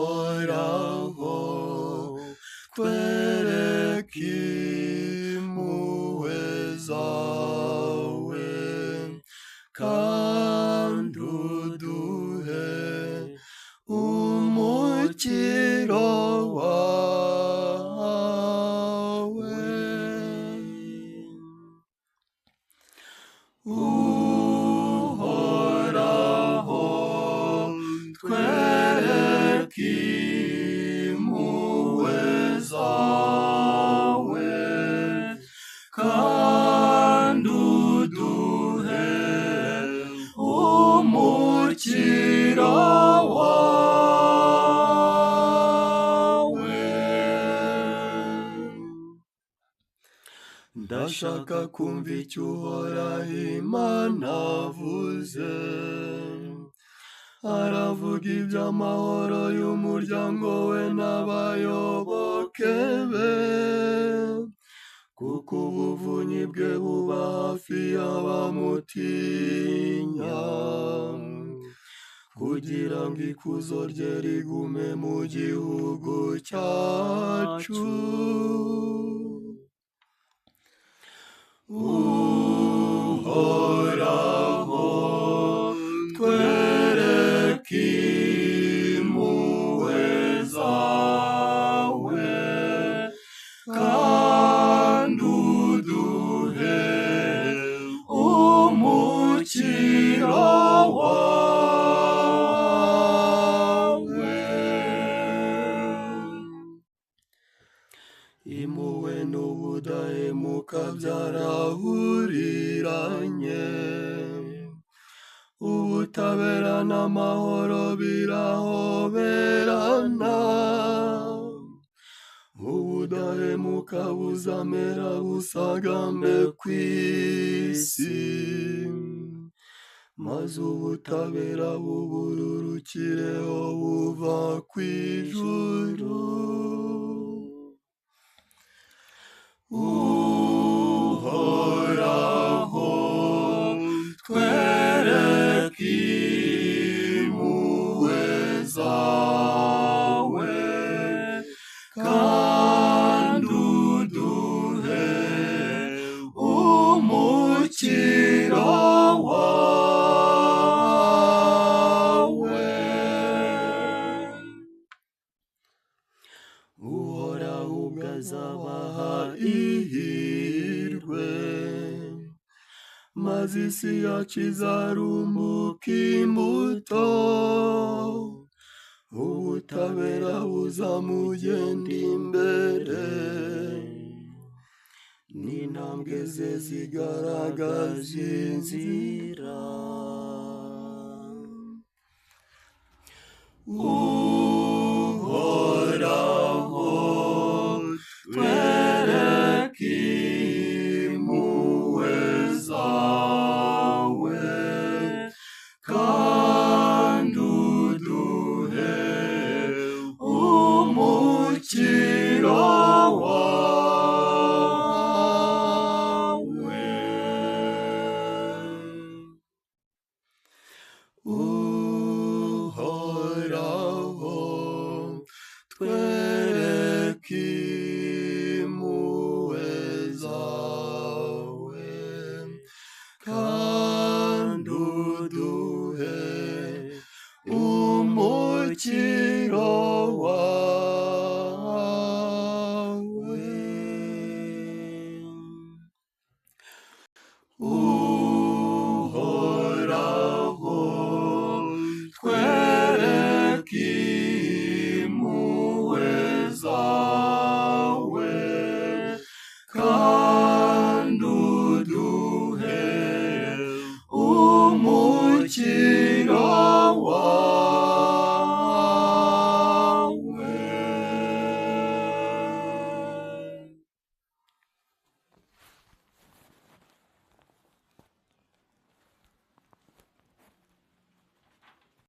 uhoraho twereke impuhwe zawe kandi uduhe umukiro wawe. Uhoraho twereke impuhwe zawe kandi uduhe umukiro wawe. Ndashaka kumva icyo uhoraho Imana avuze, aravuga iby'amahoro y'umuryango we n'abayoboke be, kuko ubuvunyi bwe buba hafi y'abamutinya, kugira ngo ikuzo rye rigume mu gihugu cyacu. Uhoraho twereke impuhwe zawe kandi uduhe umukiro wawe. Impuhwe n'ubudahemuka byarahuriranye, ubutabera n'amahoro birahoberana, ubudahemuka buzamera busagambe ku isi, maze ubutabera bubururukireho buva ku ijuru. Uhoraho twereke impuhwe zawe kandi uduhe umukiro wawe. Uhoraho ubwo azabaha ihirwe, maze isi yacu izarumbuka imbuto, ubutabera buzamugenda imbere, n'intambwe ze zigaragaza inzira. Uhoraho twereke impuhwe zawe kandi uduhe umukiro wawe.